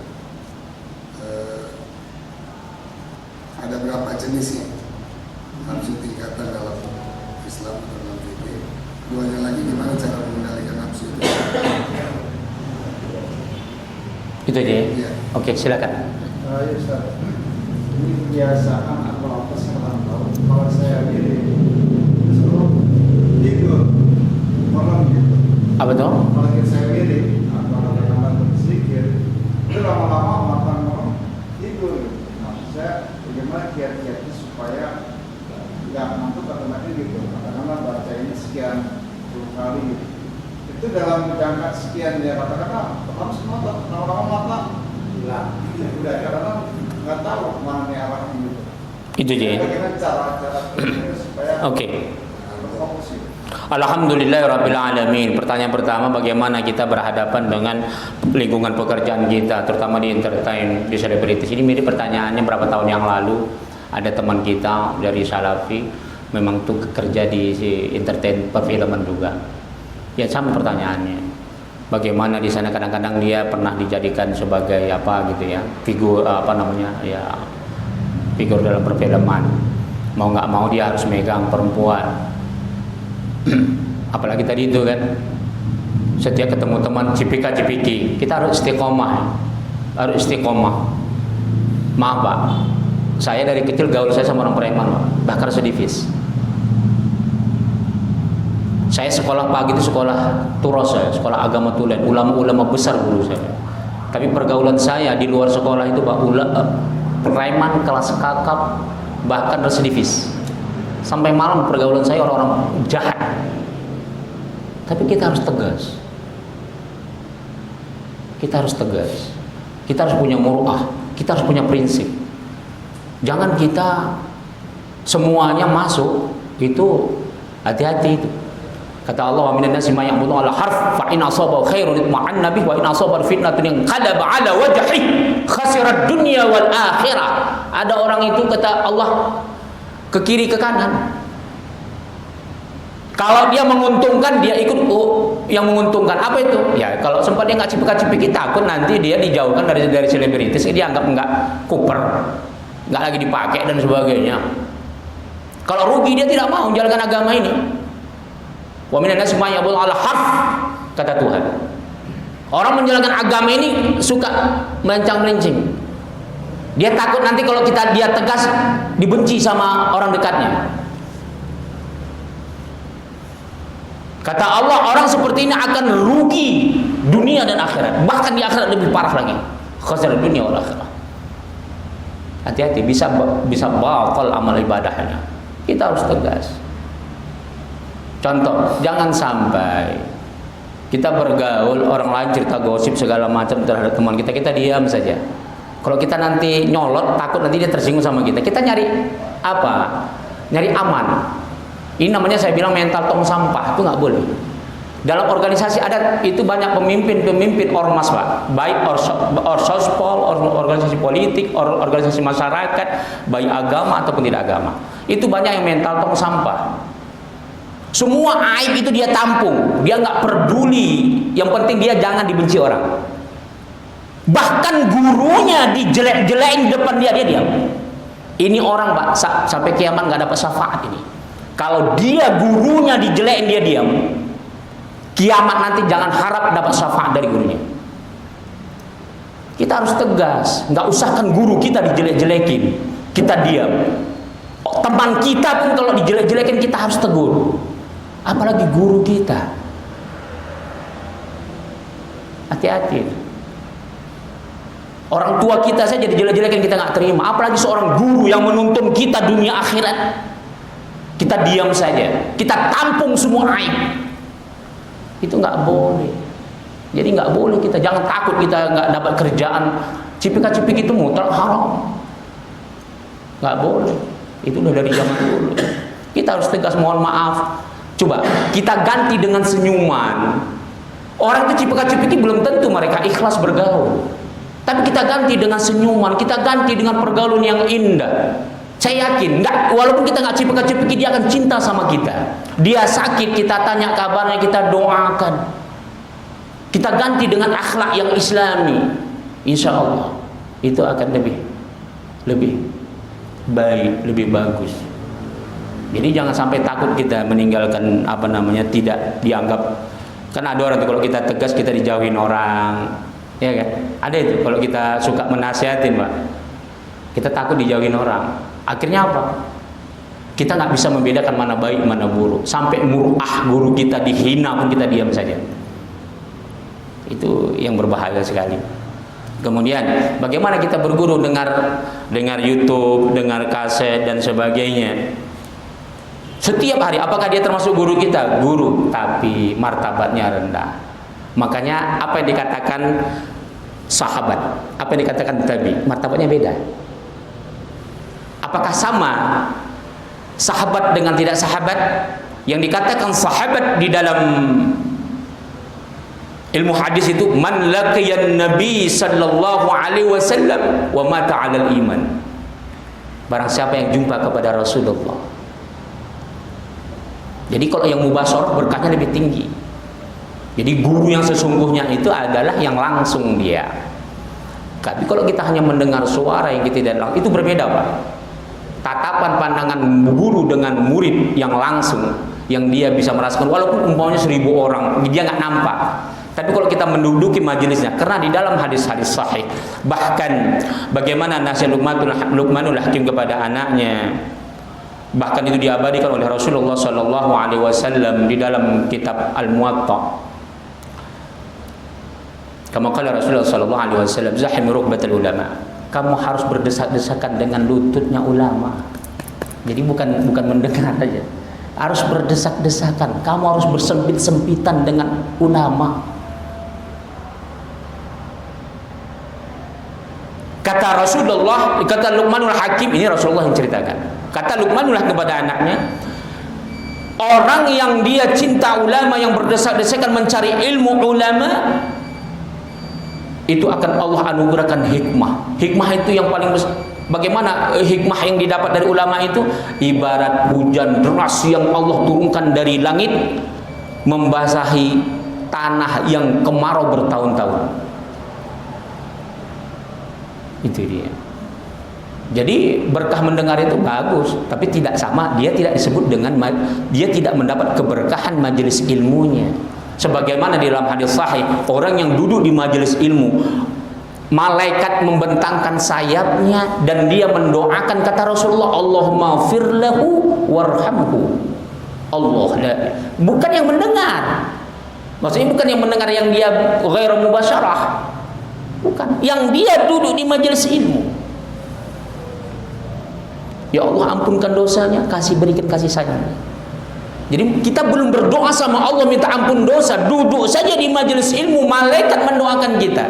ada berapa jenisnya? Nafsu tingkatan dalam Islam atau dalam fikih. Duanya lagi, gimana cara mengendalikan nafsu itu? Itu aja. Iya. Oke, silakan. Ya, Ustaz. Ini kebiasaan atau apa sih orang tahu? Kalau saya diri disuruh tidur malam gitu. Apa tuh? Kalau saya diri atau ada sedikit, itu lama-lama makan malam tidur. Gitu. Nah, saya bagaimana kiat-kiatnya supaya nggak ngantuk atau mati gitu. Katakanlah baca ini sekian 10 kali gitu. Itu dalam jangka sekian ya kata-kata harus nonton lama-lama mata hilang. Udah karena nggak tahu mana nih arahnya gitu. Itu aja. Bagaimana cara-cara supaya Oke. fokus gitu. Alhamdulillahirabbil alamin. Pertanyaan pertama, bagaimana kita berhadapan dengan lingkungan pekerjaan kita, terutama di entertain, di selebritis. Ini mirip pertanyaannya berapa tahun yang lalu. Ada teman kita dari Salafi memang tuh kerja di entertain perfilman juga. Ya sama pertanyaannya. Bagaimana di sana kadang-kadang dia pernah dijadikan sebagai apa gitu ya, figur apa namanya ya, figur dalam perfilman. Mau nggak mau dia harus megang perempuan. Apalagi tadi itu kan, setiap ketemu teman cipika-cipiki, kita harus istiqomah. Harus istiqomah. Maaf Pak, saya dari kecil gaul saya sama orang preman Pak, bahkan sedivis. Saya sekolah pagi itu sekolah turos, saya sekolah agama tulen, ulama-ulama besar guru saya. Tapi pergaulan saya di luar sekolah itu Pak, preman kelas kakap, bahkan residivis. Sampai malam pergaulan saya orang-orang jahat. Tapi kita harus tegas. Kita harus tegas. Kita harus punya muru'ah. Kita harus punya prinsip. Jangan kita semuanya masuk itu, hati-hati itu. Kata Allah, wa minan nasi may ya'budu ala harf fa in asaba khairun itma'anna bihi wa in asaba fitnatun inqalaba ala wajhihi khasira dunya wal akhirah. Ada orang itu kata Allah ke kiri ke kanan. Kalau dia menguntungkan dia ikut yang menguntungkan. Apa itu? Ya kalau sempat dia nggak cipika-cipiki, takut nanti dia dijauhkan dari selebritis, dia anggap nggak kuper, nggak lagi dipakai dan sebagainya. Kalau rugi dia tidak mau menjalankan agama ini. Wa minan nasi may ya'budu ala harf, kata Tuhan. Orang menjalankan agama ini suka melencang-melencing. Dia takut nanti kalau dia tegas dibenci sama orang dekatnya. Kata Allah, orang seperti ini akan rugi dunia dan akhirat. Bahkan di akhirat lebih parah lagi. Khasir dunia wal akhirah. Hati-hati, bisa batal amal ibadahnya. Kita harus tegas. Contoh, jangan sampai kita bergaul, orang lain cerita gosip segala macam terhadap teman kita, kita diam saja. Kalau kita nanti nyolot, takut nanti dia tersinggung sama kita. Kita nyari apa? Nyari aman. Ini namanya saya bilang mental tong sampah, itu nggak boleh. Dalam organisasi ada itu banyak pemimpin ormas Pak, baik orsospol, organisasi politik, organisasi masyarakat, baik agama ataupun tidak agama. Itu banyak yang mental tong sampah. Semua aib itu dia tampung, dia nggak peduli. Yang penting dia jangan dibenci orang. Bahkan gurunya dijelek-jelekin di depan dia diam. Ini orang Pak sampai kiamat nggak dapat syafaat ini. Kalau dia gurunya dijelekin dia diam, kiamat nanti jangan harap dapat syafaat dari gurunya. Kita harus tegas, nggak usahkan guru kita dijelek-jelekin, kita diam. Teman kita pun kalau dijelek-jelekin kita harus tegur. Apalagi guru kita. Hati-hati. Orang tua kita saja dijelek-jelekin kita nggak terima, apalagi seorang guru yang menuntun kita dunia akhirat. Kita diam saja, kita tampung semua aib. Itu nggak boleh. Jadi nggak boleh kita, jangan takut kita nggak dapat kerjaan. Cipika-cipik itu mutlak haram. Nggak boleh. Itu udah dari zaman dulu. Kita harus tegas, mohon maaf. Coba kita ganti dengan senyuman. Orang itu cipika-cipiki belum tentu mereka ikhlas bergaul. Tapi kita ganti dengan senyuman, kita ganti dengan pergaulan yang indah. Saya yakin, walaupun kita nggak cipika-cipiki, dia akan cinta sama kita. Dia sakit, kita tanya kabarnya, kita doakan. Kita ganti dengan akhlak yang islami. Insya Allah itu akan lebih baik, lebih bagus. Jadi jangan sampai takut kita meninggalkan tidak dianggap. Kan ada orang tuh kalau kita tegas kita dijauhin orang, ya kan? Ada itu kalau kita suka menasihatin Pak, kita takut dijauhin orang. Akhirnya apa? Kita nggak bisa membedakan mana baik mana buruk. Sampai guru kita dihina pun kita diam saja. Itu yang berbahaya sekali. Kemudian bagaimana kita berguru, dengar YouTube, dengar kaset dan sebagainya. Setiap hari, apakah dia termasuk guru kita? Guru, tapi martabatnya rendah. Makanya apa yang dikatakan sahabat, apa yang dikatakan tabi, martabatnya beda. Apakah sama sahabat dengan tidak sahabat? Yang dikatakan sahabat di dalam ilmu hadis itu man laqiyan nabi sallallahu alaihi wasallam wa mata 'alal iman. Barang siapa yang jumpa kepada Rasulullah. Jadi kalau yang mubasyarah berkahnya lebih tinggi. Jadi guru yang sesungguhnya itu adalah yang langsung dia. Tapi kalau kita hanya mendengar suara yang kita tidak langsung, itu berbeda Pak. Tatapan pandangan guru dengan murid yang langsung yang dia bisa merasakan, walaupun umpamanya 1000 orang, dia nggak nampak. Tapi kalau kita menduduki majelisnya, karena di dalam hadis-hadis sahih, bahkan bagaimana nasihat Luqmanul Hakim kepada anaknya, bahkan itu diabadikan oleh Rasulullah Sallallahu Alaihi Wasallam di dalam kitab Al-Muwatta. Kama qala Rasulullah Sallallahu Alaihi Wasallam, zahim rukbatul ulama. Kamu harus berdesak-desakan dengan lututnya ulama. Jadi bukan mendengar saja, harus berdesak-desakan. Kamu harus bersempit-sempitan dengan ulama. Kata Rasulullah, kata Luqmanul Hakim, ini Rasulullah yang ceritakan. Kata Luqmanul Hakim kepada anaknya, orang yang dia cinta ulama, yang berdesak-desakan mencari ilmu ulama, itu akan Allah anugerahkan hikmah. Hikmah itu yang paling besar. Bagaimana hikmah yang didapat dari ulama itu? Ibarat hujan deras yang Allah turunkan dari langit, membasahi tanah yang kemarau bertahun-tahun. Itu dia. Jadi berkah mendengar itu bagus, tapi tidak sama, dia tidak disebut dengan, dia tidak mendapat keberkahan majelis ilmunya. Sebagaimana di dalam hadis sahih, orang yang duduk di majelis ilmu, malaikat membentangkan sayapnya dan dia mendoakan, kata Rasulullah, Allahumma fir lahu warhamhu. Bukan yang mendengar. Maksudnya bukan yang mendengar yang dia ghairu mubasyarah. Bukan, yang dia duduk di majelis ilmu. Ya Allah, ampunkan dosanya, berikan kasih sayang. Jadi kita belum berdoa sama Allah minta ampun dosa, duduk saja di majelis ilmu, malaikat mendoakan kita.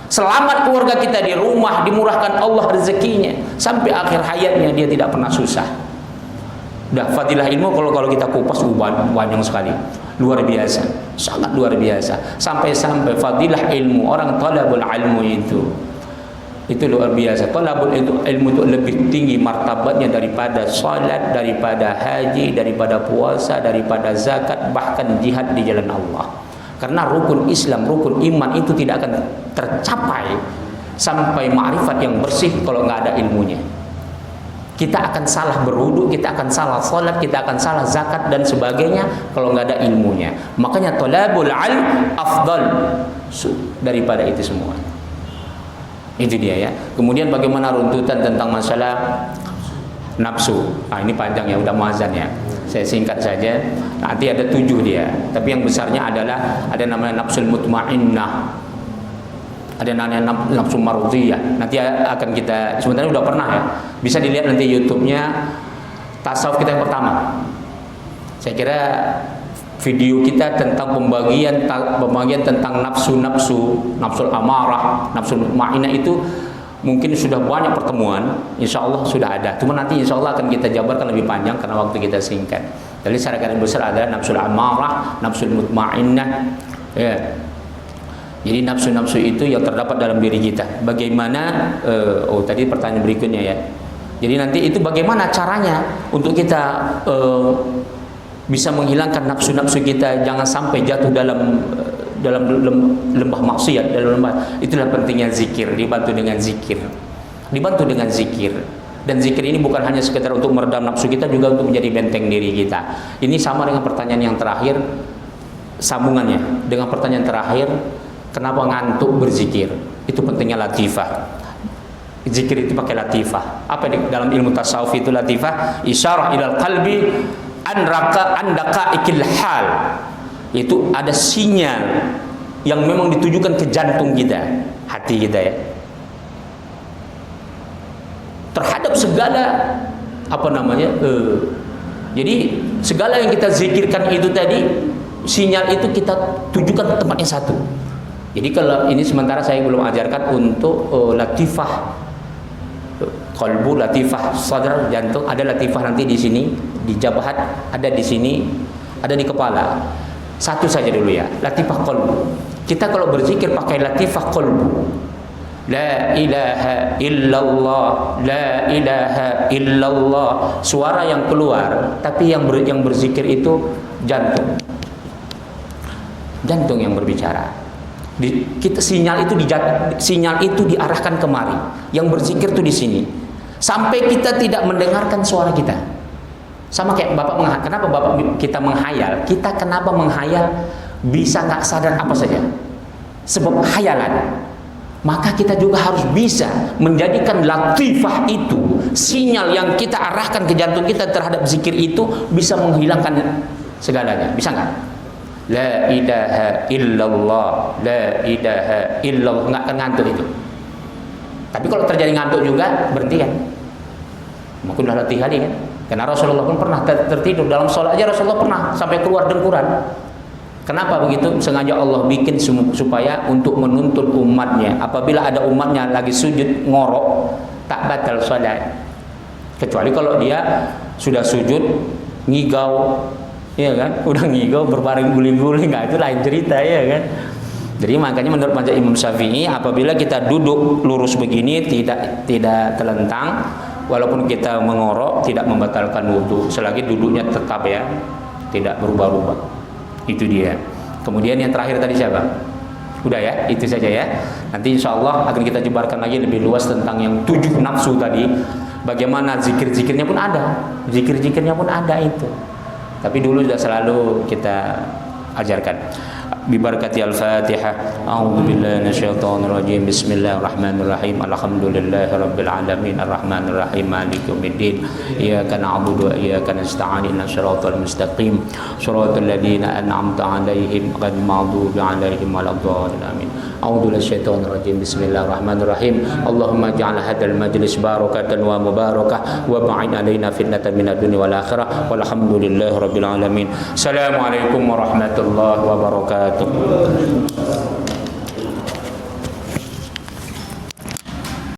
Selamat keluarga kita di rumah, dimurahkan Allah rezekinya, sampai akhir hayatnya dia tidak pernah susah. Dah fadilah ilmu kalau kita kupas banyak sekali. Luar biasa, sangat luar biasa. Sampai-sampai fadilah ilmu, orang talabul ilmu itu luar biasa. Talabul ilmu itu lebih tinggi martabatnya daripada salat, daripada haji, daripada puasa, daripada zakat, bahkan jihad di jalan Allah. Karena rukun Islam, rukun iman itu tidak akan tercapai sampai ma'rifat yang bersih kalau nggak ada ilmunya. Kita akan salah berwudu, kita akan salah salat, kita akan salah zakat dan sebagainya kalau nggak ada ilmunya. Makanya talabul ilm afdal daripada itu semua. Itu dia ya. Kemudian bagaimana runtutan tentang masalah nafsu. Ini panjang ya, udah muazan ya. Saya singkat saja. Nanti ada 7 dia. Tapi yang besarnya adalah ada namanya nafsul mutmainnah, ada namanya nafsu marudiyah. Nanti akan kita, sebenarnya udah pernah ya, bisa dilihat nanti YouTube-nya tasawuf kita yang pertama. Saya kira video kita tentang pembagian tentang nafsul amarah, nafsul mutmainnah itu mungkin sudah banyak pertemuan. Insya Allah sudah ada. Cuma nanti insya Allah akan kita jabarkan lebih panjang karena waktu kita singkat. Jadi secara garis besar adalah nafsul amarah, nafsul mutmainnah. Ya. Jadi nafsu-nafsu itu yang terdapat dalam diri kita. Bagaimana? Tadi pertanyaan berikutnya ya. Jadi nanti itu bagaimana caranya untuk kita bisa menghilangkan nafsu-nafsu kita, jangan sampai jatuh dalam lembah maksiat, itulah pentingnya zikir, dibantu dengan zikir. Dan zikir ini bukan hanya sekedar untuk meredam nafsu kita, juga untuk menjadi benteng diri kita. Ini sama dengan pertanyaan yang terakhir, sambungannya dengan pertanyaan terakhir, kenapa ngantuk berzikir? Itu pentingnya latifah. Zikir itu pakai latifah. Apa dalam ilmu tasawuf itu latifah? Isyarah ilal qalbi an daqaiqil hal. Itu ada sinyal yang memang ditujukan ke jantung kita, hati kita ya, terhadap segala jadi segala yang kita zikirkan itu tadi, sinyal itu kita tujukan ke tempatnya satu. Jadi kalau ini sementara saya belum ajarkan untuk latifah qalbu, latifah sadar, jantung. Ada latifah nanti di sini, di jabahat, ada di sini, ada di kepala. Satu saja dulu ya, latifah qalbu. Kita kalau berzikir pakai latifah qalbu. La ilaha illallah, la ilaha illallah. Suara yang keluar, tapi yang berzikir itu jantung. Jantung yang berbicara. Sinyal itu diarahkan kemari. Yang berzikir itu di sini. Sampai kita tidak mendengarkan suara kita. Sama kayak Bapak kenapa Bapak kita menghayal? Kita kenapa menghayal bisa nggak sadar apa saja? Sebab hayalan. Maka kita juga harus bisa menjadikan latifah itu, sinyal yang kita arahkan ke jantung kita terhadap zikir itu bisa menghilangkan segalanya. Bisa nggak? La ilaha illallah, la ilaha illallah, nggak akan ngantuk itu. Tapi kalau terjadi ngantuk juga berhenti kan? Mungkin udah latih kali kan? Karena Rasulullah pun pernah tertidur dalam sholat aja, Rasulullah pernah sampai keluar dengkuran. Kenapa begitu? Sengaja Allah bikin supaya untuk menuntun umatnya. Apabila ada umatnya lagi sujud ngorok, tak batal sholat. Kecuali kalau dia sudah sujud ngigau, ya kan? Udah ngigau berbaring guling-guling, itu lain cerita, ya kan? Jadi makanya menurut mazhab Imam Syafi'i, apabila kita duduk lurus begini tidak telentang, walaupun kita mengorok tidak membatalkan wudu selagi duduknya tetap ya, tidak berubah-ubah. Itu dia. Kemudian yang terakhir tadi siapa? Udah ya, itu saja ya. Nanti insya Allah akan kita jebarkan lagi lebih luas tentang yang 7 nafsu tadi. Bagaimana zikir-zikirnya pun ada. Zikir-zikirnya pun ada itu. Tapi dulu sudah selalu kita ajarkan. Bibarakati al-Fatihah. A'udzu billahi minasyaitonir rajim. Bismillahirrahmanirrahim. Alhamdulillahi rabbil alamin arrahmanir rahim maliki yaumiddin. Iyyaka na'budu wa iyyaka nasta'in ihdinas siratal mustaqim. Shiratal ladzina an'amta 'alaihim ghairil maghdubi 'alaihim waladdallin. Amin. A'udzu minasyaitonir rajim. Bismillahirrahmanirrahim. Allahumma ij'al hadzal majlis barakatan wa mubarakah wa ba'id 'alaina fitnatan minad dunya wal akhirah. Walhamdulillahi rabbil alamin. Assalamualaikum warahmatullahi wabarakatuh.